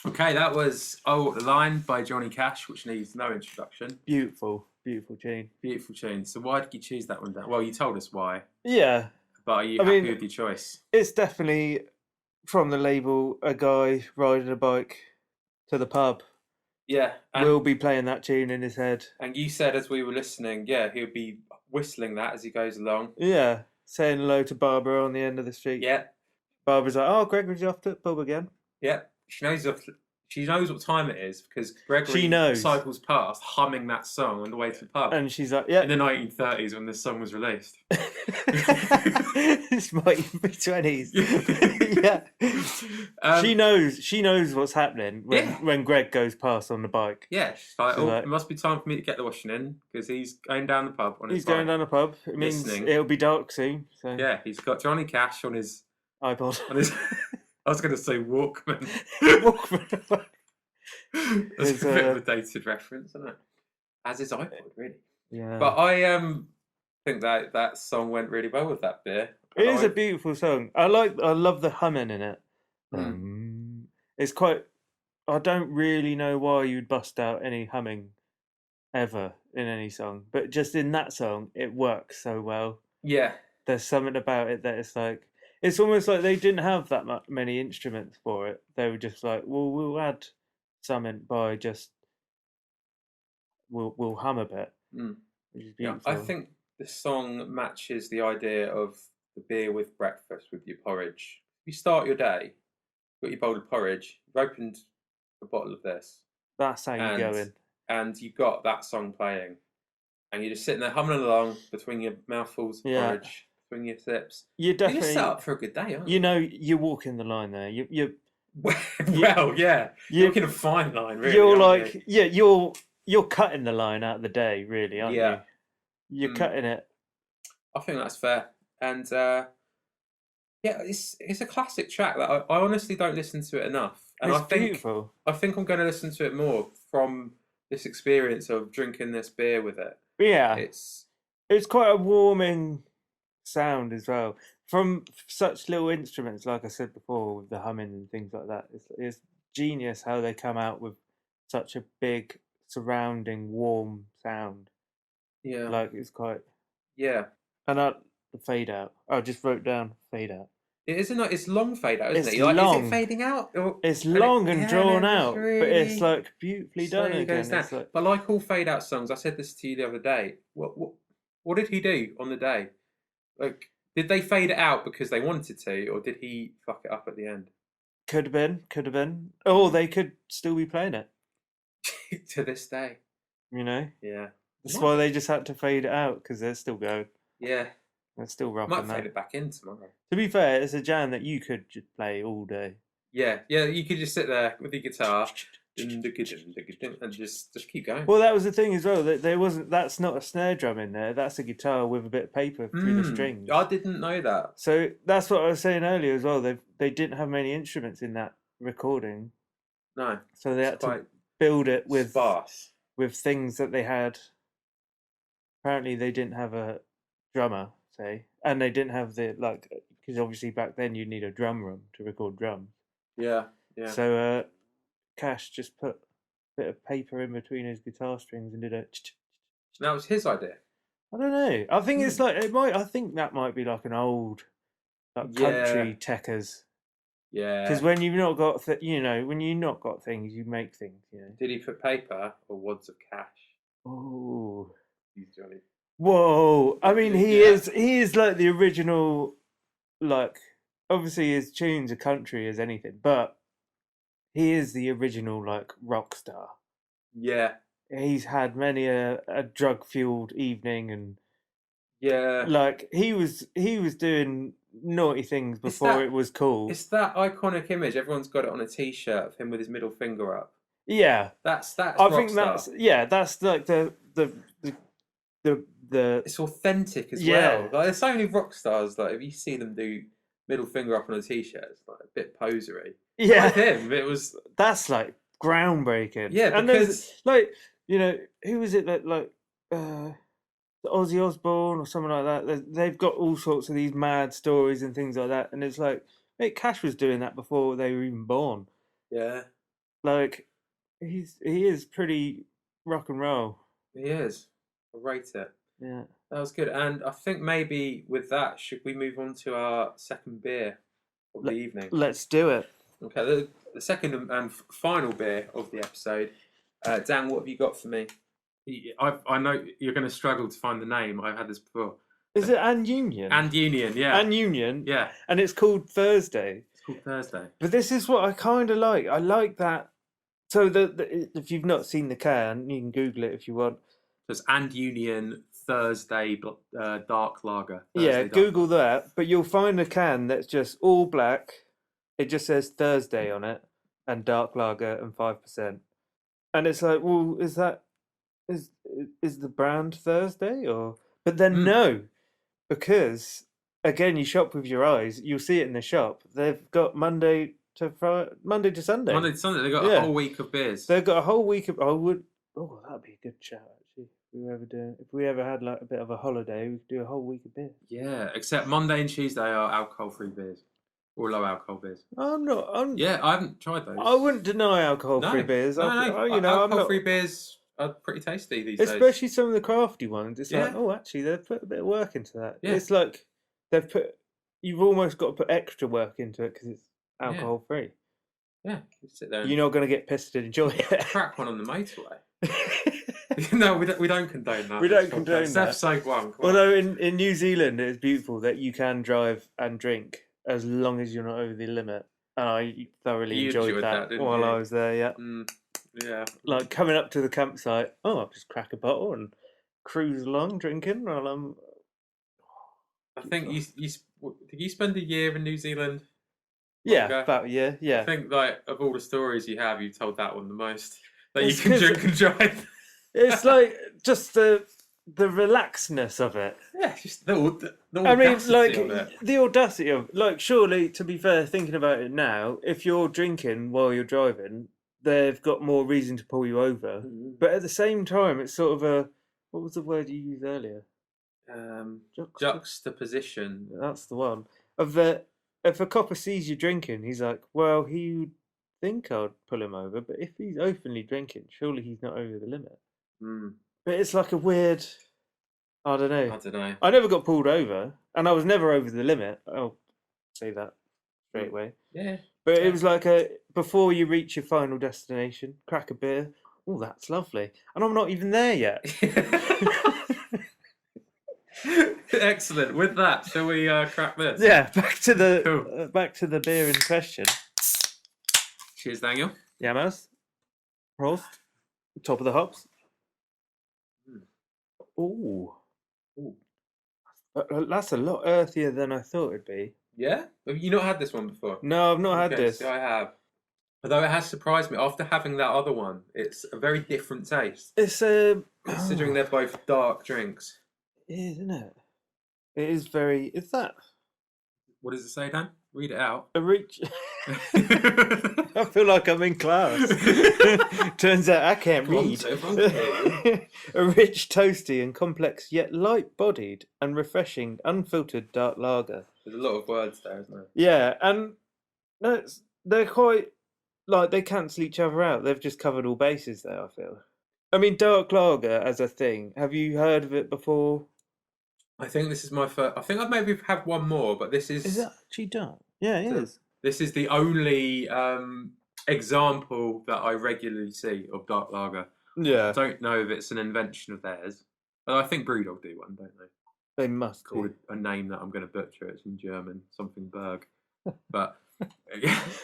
Okay, that was "Oh the Line" by Johnny Cash, which needs no introduction. Beautiful tune. Beautiful tune. So why did you choose that one, Dan? Well, you told us why, Yeah, but are you I happy mean, with your choice? it's definitely from the label. A guy riding a bike to the pub Yeah, will be playing that tune in his head. and you said as we were listening, yeah, he'll be whistling that as he goes along. Yeah, saying hello to Barbara on the end of the street. Yeah, Barbara's like, "Oh, Gregory's off to the pub again." yeah. She knows what time it is because She Gregory knows. cycles past humming that song on the way to the pub. And she's like, "Yeah." In the 1930s when this song was released. This might even be 20s. Yeah. She knows what's happening when Greg goes past on the bike. Yeah, she's like, it must be time for me to get the washing in because he's going down the pub on his bike. He's going down the pub. It means it'll be dark soon. So. Yeah, he's got Johnny Cash on his iPod. I was going to say Walkman. Walkman. That's a bit of a dated reference, isn't it? As is iPod, really. Yeah. But I think that song went really well with that beer. It is a beautiful song. I love the humming in it. It's quite. I don't really know why you'd bust out any humming ever in any song, but just in that song, it works so well. Yeah. There's something about it that it's like. It's almost like they didn't have that many instruments for it. They were just like, well, we'll add something by just. We'll hum a bit. Which is beautiful. Yeah, I think the song matches the idea of the beer with breakfast with your porridge. You start your day, got your bowl of porridge, you've opened a bottle of this. That's how you go in. And you've got that song playing. And you're just sitting there humming along between your mouthfuls of porridge, between your sips. You're definitely set up for a good day, aren't you? You know, you're walking the line there. Yeah. You're walking a fine line, really. You're like, you're cutting the line out of the day, really, aren't you? You're cutting it. I think that's fair. And it's a classic track that I honestly don't listen to it enough. And it's beautiful. I think I'm going to listen to it more from this experience of drinking this beer with it. Yeah. It's quite a warming sound as well. From such little instruments, like I said before, with the humming and things like that. It's genius how they come out with such a big surrounding warm sound. Yeah. Like it's quite. Yeah. And the fade out. I just wrote down fade out. It isn't. It's long fade out, isn't it? You're long. Is it fading out? It's long and drawn out, really, but it's like beautifully done again. But like all fade out songs, I said this to you the other day. What did he do on the day? Like, did they fade it out because they wanted to, or did he fuck it up at the end? Could have been. Or they could still be playing it to this day. You know? Yeah. That's why they just had to fade it out because they're still going. Yeah. They're still rocking. Might fade it back in tomorrow. To be fair, it's a jam that you could just play all day. Yeah. You could just sit there with your guitar and just keep going. Well, that was the thing as well. That there wasn't. That's not a snare drum in there. That's a guitar with a bit of paper through the strings. I didn't know that. So that's what I was saying earlier as well. They didn't have many instruments in that recording. No. So they had to build it with sparse. With things that they had. Apparently, they didn't have a drummer, say, and they didn't have because obviously back then you'd need a drum room to record drums. Yeah. So Cash just put a bit of paper in between his guitar strings and did a. That was his idea. I don't know. I think it's like it might. I think that might be like an old, country techers. Yeah. Because when you've not got, when you've not got things, you make things. You know. Did he put paper or wads of cash? Oh. He's Johnny. Whoa! I mean, he is like the original. Like, obviously, his tunes are country as anything, but he is the original rock star. Yeah. He's had many a drug-fueled evening, and he was doing naughty things before it was cool. It's that iconic image. Everyone's got it on a T-shirt of him with his middle finger up. Yeah, that's. I think that's that's like the. It's authentic as well. Like, there's so many rock stars. Like, if you see them do middle finger up on a T-shirt, it's like a bit posery. Yeah, with him, it was. That's like groundbreaking. Yeah, and because who was it that Ozzy Osbourne or something like that? They've got all sorts of these mad stories and things like that, and it's like, Cash was doing that before they were even born. Yeah. Like he is pretty rock and roll. He is. I rate it. Yeah. That was good. And I think maybe with that, should we move on to our second beer of the evening? Let's do it. Okay, the second and final beer of the episode. Dan, what have you got for me? I know you're going to struggle to find the name. I've had this before. Is it AndUnion? AndUnion, yeah. AndUnion? Yeah. And it's called Thursday. It's called Thursday. But this is what I kind of like. I like that. So if you've not seen the can, you can Google it if you want. There's AndUnion Thursday Dark Lager. Yeah, Google that. But you'll find a can that's just all black. It just says Thursday on it, and Dark Lager and 5%. And it's like, well, is the brand Thursday or? But then no, because again, you shop with your eyes. You'll see it in the shop. They've got Monday to Sunday. Monday to Sunday. They've got a whole week of beers. They've got a whole week of. That'd be a good shout actually. If we ever had like a bit of a holiday, we could do a whole week of beers. Yeah, except Monday and Tuesday are alcohol-free beers. Or low alcohol beers. Yeah, I haven't tried those. I wouldn't deny alcohol-free beers. Alcohol-free beers are pretty tasty these days. Especially some of the crafty ones. It's like, actually, they've put a bit of work into that. Yeah. It's like you've almost got to put extra work into it because it's alcohol-free. Yeah, you sit there. You're not going to get pissed and enjoy it. Crack one on the motorway. No, we don't condone that. We don't condone that. Episode 1. Although in New Zealand, it's beautiful that you can drive and drink as long as you're not over the limit. And I thoroughly enjoyed that while I was there, yeah. Yeah. Like coming up to the campsite, I'll just crack a bottle and cruise along drinking while I'm... I think did you spend a year in New Zealand? Yeah, about a year, yeah. I think like of all the stories you have, you told that one the most. That you can drink and drive. It's like just the relaxedness of it. Yeah, just the audacity of it. The audacity of surely, to be fair, thinking about it now, if you're drinking while you're driving, they've got more reason to pull you over. Mm-hmm. But at the same time, it's sort of a what was the word you used earlier? Juxtaposition. That's the one. If a copper sees you drinking, he's like, well, he would think I'd pull him over, but if he's openly drinking, surely he's not over the limit. But it's like a weird, I don't know. I never got pulled over, and I was never over the limit. I'll say that straight away. Yeah. But it was like before you reach your final destination, crack a beer. Oh, that's lovely. And I'm not even there yet. Excellent. With that, shall we crack this? Yeah, back to the beer in question. Cheers, Daniel. Yeah, Maz. Prost. Top of the hops. Ooh. That's a lot earthier than I thought it'd be. Yeah? Have you not had this one before? No, I've not had this. So I have. Although it has surprised me, after having that other one, it's a very different taste. It's considering they're both dark drinks. It is, isn't it? It is very... Is that... What does it say, Dan? Read it out. A rich... I feel like I'm in class. Turns out I can't read. A rich, toasty and complex, yet light-bodied and refreshing, unfiltered dark lager. There's a lot of words there, isn't there? Yeah, and they're quite... Like, they cancel each other out. They've just covered all bases there, I feel. I mean, dark lager as a thing. Have you heard of it before? I think this is my first... I think I've maybe had one more, but this is... Is that actually dark? Yeah, it is. This is the only example that I regularly see of dark lager. Yeah. I don't know if it's an invention of theirs. But I think Brewdog do one, don't they? They must call it a name that I'm going to butcher. It's in German, something Berg. But...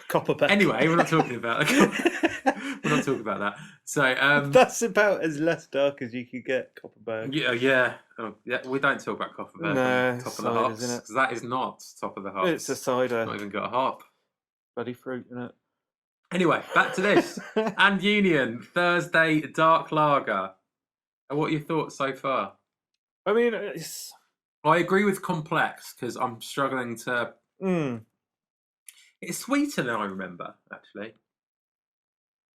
Copperback. Anyway, we're not talking about that. So that's about as less dark as you could get. Copperberg. Yeah. Oh, yeah. We don't talk about Copperberg. No, top of the hops, because that is not top of the hops. It's a cider. It's not even got a hop. Bloody fruit in it. Anyway, back to this. AndUnion Thursday Dark Lager. What are your thoughts so far? I mean, I agree with complex because I'm struggling to. It's sweeter than I remember, actually.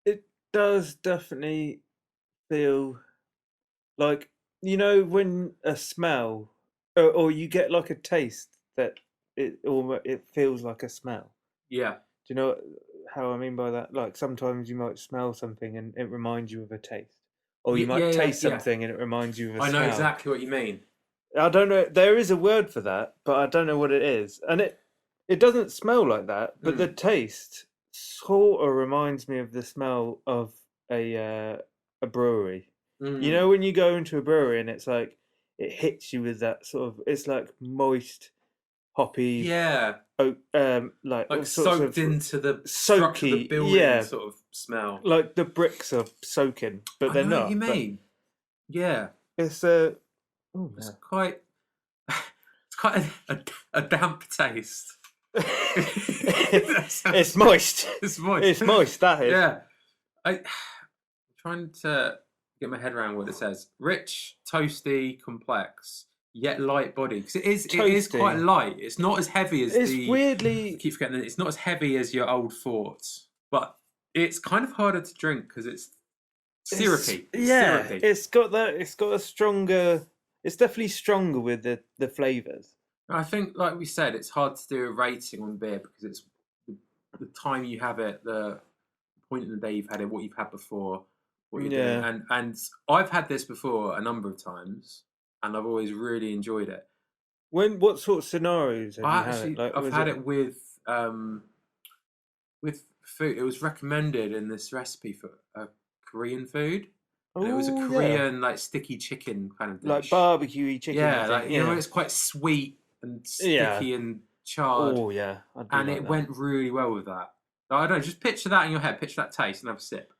It does definitely feel like, you know, when a smell, or you get like a taste that it feels like a smell. Yeah. Do you know how I mean by that. Like sometimes you might smell something and it reminds you of a taste, or you might Yeah, taste yeah. something and it reminds you of a I know smell. exactly what you mean. I don't know. There is a word for that, but I don't know what it is. And it doesn't smell like that, but the taste sort of reminds me of the smell of a brewery. You know, when you go into a brewery and it's like it hits you with that sort of, it's like moist, hoppy, Yeah, like all sorts soaked of into the structure of the soaky, building yeah, sort of smell. like the bricks are soaking, but I they're know what not. you But mean. Yeah, it's it's yeah. quite it's quite a damp taste. It's moist. It's moist. It's moist. That is. Yeah, I'm trying to get my head around what it says. Rich, toasty, complex, yet light body. Because it is quite Toasty. light. It's not as heavy as It's I weirdly. keep forgetting that it's not as heavy as your Old Fort, but it's kind of harder to drink because it's syrupy. Yeah, Syrupy. it's got that. It's got a stronger. It's definitely stronger with the flavors. I think, like we said, it's hard to do a rating on beer because it's the time you have it, the point in the day you've had it, what you've had before, what you're doing. And I've had this before a number of times, and I've always really enjoyed it. What sort of scenarios have you had it? Like, I've had it with food. It was recommended in this recipe for Korean food. And it was a Korean like sticky chicken kind of dish. like barbecue chicken. Yeah, like you know, it's quite sweet and sticky and charred. Oh yeah, and it went really well with that. I don't know, just picture that in your head, picture that taste, and have a sip.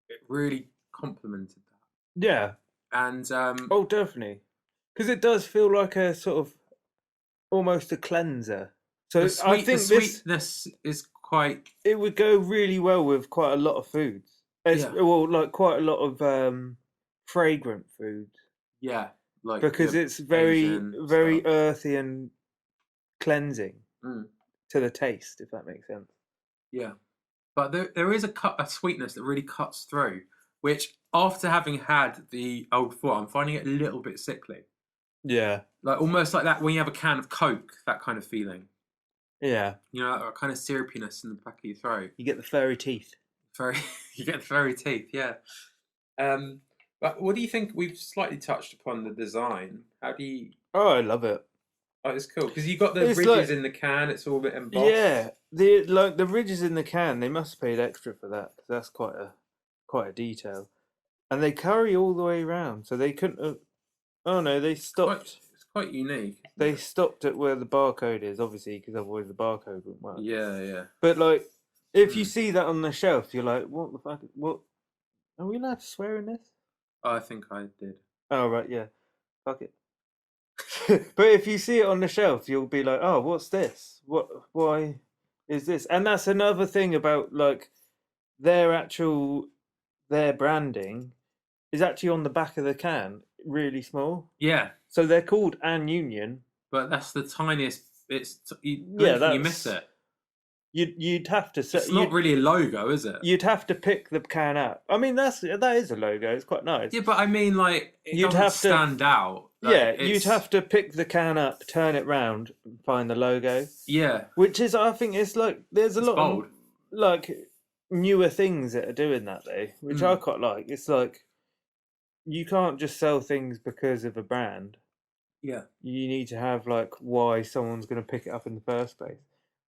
It really complemented that. Yeah, and oh definitely, because it does feel like a sort of almost a cleanser. So I think the sweetness is quite. It would go really well with quite a lot of foods. Well, like quite a lot of fragrant foods. Yeah, like because it's very stuff. earthy and cleansing to the taste, if that makes sense. Yeah, but there is a sweetness that really cuts through, which after having had the Old Fort, I'm finding it a little bit sickly. Yeah, like almost like that when you have a can of Coke, that kind of feeling. Yeah, you know, that kind of syrupiness in the back of your throat. You get the furry teeth. You get the furry teeth, yeah. But what do you think? We've slightly touched upon the design. How do you? Oh, I love it. Oh, it's cool because you got the ridges in the can. It's all a bit embossed. Yeah, the ridges in the can. They must have paid extra for that because that's quite a detail. And they carry all the way around, so they couldn't have. Oh no, they stopped. It's quite unique. They stopped at where the barcode is, obviously, because otherwise the barcode wouldn't work. Yeah, yeah. But like, if you see that on the shelf, you're like, "What the fuck? What? Are we allowed to swear in this?" Oh, I think I did. Oh right, yeah. Fuck it. But if you see it on the shelf, you'll be like, "Oh, what's this? What? Why is this?" And that's another thing about like their branding is actually on the back of the can, really small. Yeah. So they're called AndUnion. But that's the tiniest. You miss it. You'd have to. It's not really a logo, is it? You'd have to pick the can up. I mean, that is a logo. It's quite nice. Yeah, but I mean, like, you'd have to stand out. Like, you'd have to pick the can up, turn it round, and find the logo. Yeah, which is, I think, it's like there's a lot bold. of like newer things that are doing that though, which I quite like. It's like you can't just sell things because of a brand. Yeah, you need to have like why someone's going to pick it up in the first place.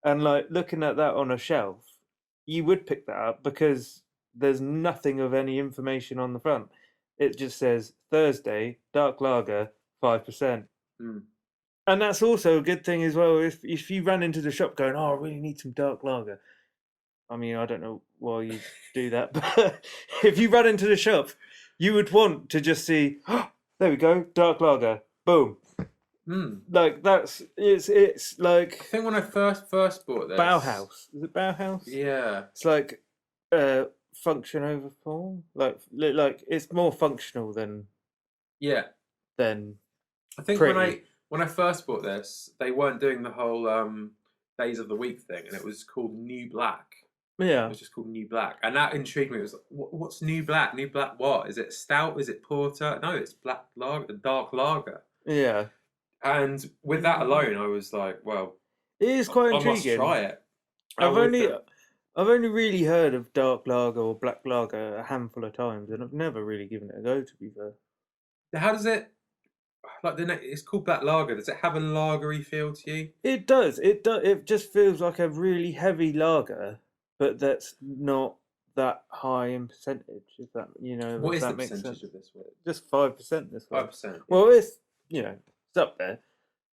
And like looking at that on a shelf, you would pick that up because there's nothing of any information on the front. It just says Thursday Dark Lager 5%. And that's also a good thing as well. If you ran into the shop going, "Oh, I really need some Dark Lager," I mean, I don't know why you do that, but if you run into the shop, you would want to just see, "Oh, there we go, Dark Lager, boom." Like it's like I think when I first bought this, Bauhaus. Is it Bauhaus? Yeah, it's like function over form. Like it's more functional than I think pretty. when I first bought this, they weren't doing the whole days of the week thing, and it was called New Black. Yeah, it was just called New Black, and that intrigued me. It was like, what's New Black? New Black what? Is it stout? Is it porter? No, it's black lager, dark lager. Yeah. And with that alone, I was like, well, It is quite I intriguing. must try it. I've only really heard of dark lager or black lager a handful of times, and I've never really given it a go. To be fair, How does it? Like it's called black lager. Does it have a lagery feel to you? it does. It does. It just feels like a really heavy lager, but that's not that high in percentage. If that What if is that the makes percentage sense. of this one? Just 5% this one. 5%. Well, it's it's up there,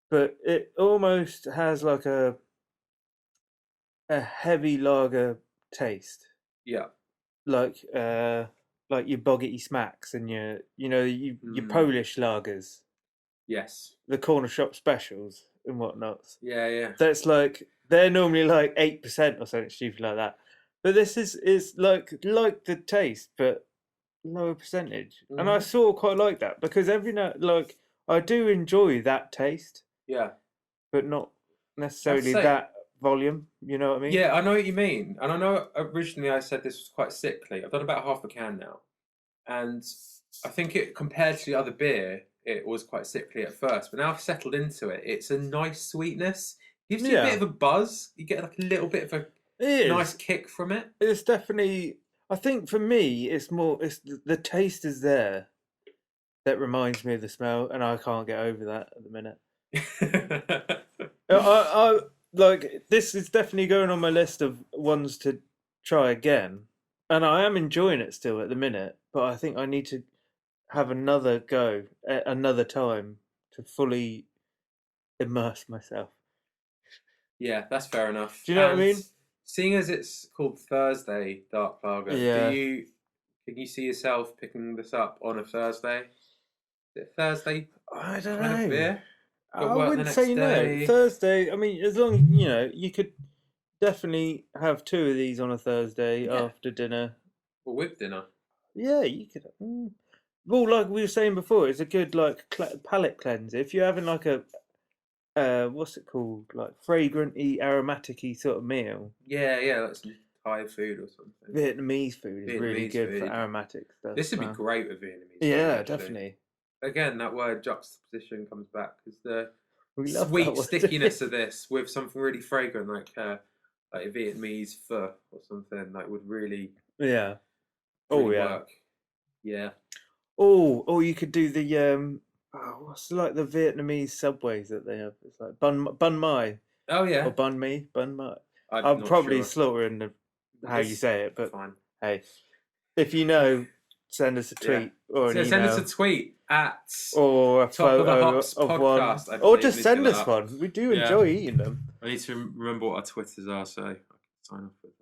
but it almost has like a heavy lager taste. Yeah. Like your Boggity Smacks and your Polish lagers. Yes. The corner shop specials and whatnot. Yeah. That's like they're normally like 8% or something stupid like that. But this is like the taste, but lower percentage. Mm-hmm. And I sort of quite like that because every now I do enjoy that taste. Yeah. But not necessarily that volume. You know what I mean? Yeah, I know what you mean. And I know originally I said this was quite sickly. I've done about half a can now. And I think it compared to the other beer, it was quite sickly at first. But now I've settled into it. It's a nice sweetness. Gives you a bit of a buzz. You get like a little bit of a nice kick from it. It's definitely, I think for me, it's the taste is there that reminds me of the smell, and I can't get over that at the minute. I like this is definitely going on my list of ones to try again, and I am enjoying it still at the minute. But I think I need to have another go at another time to fully immerse myself. Yeah, that's fair enough. Do you know what I mean? Seeing as it's called Thursday Dark Lager, can you see yourself picking this up on a Thursday? Is it Thursday? I don't know. Of beer? I wouldn't say no. Thursday, I mean, as long as, you could definitely have 2 of these on a Thursday after dinner. Or with dinner. Yeah, you could. Well, like we were saying before, it's a good palate cleanser. If you're having like a what's it called, like fragrant-y, aromatic-y sort of meal. Yeah, like some Thai food or something. Vietnamese food is really good for aromatic stuff. This would be great with Vietnamese. Yeah, definitely. Again, that word juxtaposition comes back because the sweet stickiness of this with something really fragrant like Vietnamese pho or something would really work. Yeah. Oh, you could do the what's like the Vietnamese subways that they have? It's like bun mai. Oh yeah. Or bun mai. I'm probably slaughtering how you say it, but fine. Hey, if you know, send us a tweet or an email. Send us a tweet at or a photo of podcast, one, or just send us one. We do enjoy eating them. I need to remember what our Twitters are, so I can sign up with them.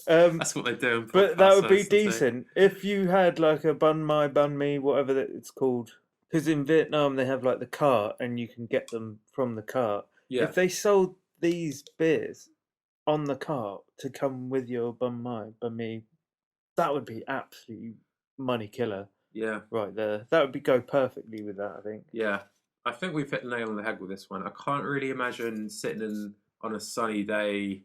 That's what they do. But that would be decent if you had like a bun mi, whatever it's called. Because in Vietnam they have like the cart, and you can get them from the cart. Yeah. If they sold these beers on the cart to come with your bun mi, that would be absolutely money killer. Yeah. Right there. That would go perfectly with that, I think. Yeah. I think we've hit the nail on the head with this one. I can't really imagine sitting on a sunny day,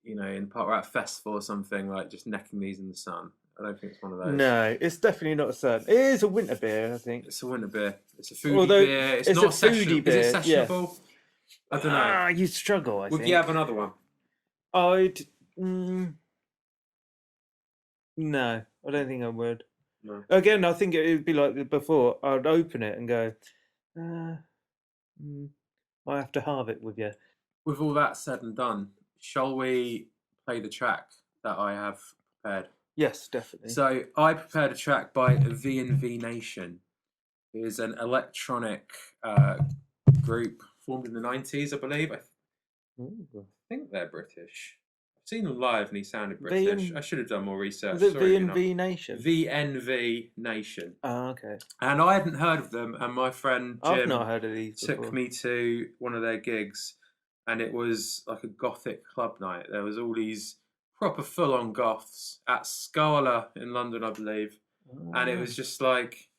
in part of a festival or something, like just necking these in the sun. I don't think it's one of those. No, it's definitely not a sun. It is a winter beer, I think. It's a winter beer. It's a foodie beer. It's not a foodie beer. Is it sessionable? Yeah. I don't know. You'd struggle, I think. Would you have another one? I'd... No, I don't think I would. No. Again, I think it would be like before. I'd open it and go, I have to halve it with you. With all that said and done, shall we play the track that I have prepared? Yes, definitely. So I prepared a track by VNV Nation. It is an electronic group formed in the 90s, I believe. I think they're British. I've seen them live and he sounded British. I should have done more research. The VNV Nation? VNV Nation. Oh, okay. And I hadn't heard of them, and my friend Jim I've not heard of these took me to one of their gigs, and it was like a gothic club night. There was all these proper full-on goths at Scala in London, I believe. Oh. And it was just like,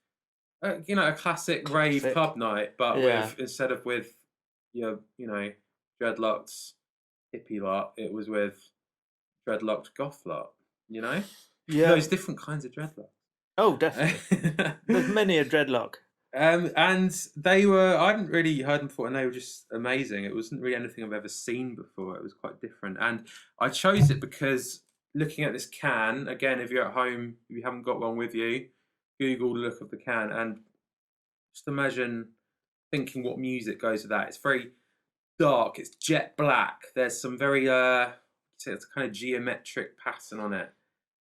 a classic rave club night, but instead of with your, dreadlocked hippie lot, it was with dreadlocked goth lot, Yeah. Those different kinds of dreadlocks. Oh, definitely. There's many a dreadlock. And they were, I hadn't really heard them before, and they were just amazing. It wasn't really anything I've ever seen before. It was quite different. And I chose it because looking at this can, again, if you're at home, if you haven't got one with you, Google the look of the can and just imagine thinking what music goes with that. It's very dark, it's jet black. There's some very, it's kind of geometric pattern on it.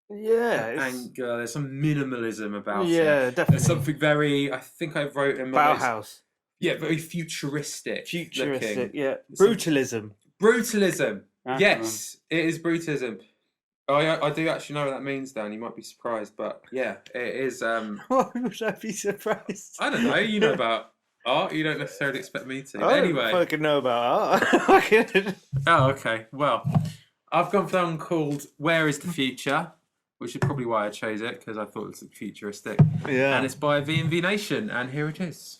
Yeah, And there's some minimalism about it. Yeah, definitely. There's something very, I think I wrote in my Bauhaus. Yeah, very futuristic. Futuristic, yeah. Brutalism. Brutalism. Yes, it is brutalism. I do actually know what that means, Dan. You might be surprised, but yeah, it is. Why would I be surprised? I don't know. You know about art. You don't necessarily expect me to. But I anyway, don't fucking know about art. Oh, okay. Well, I've gone for one called "Where Is the Future," which is probably why I chose it, because I thought it was futuristic. Yeah. And it's by VNV Nation, and here it is.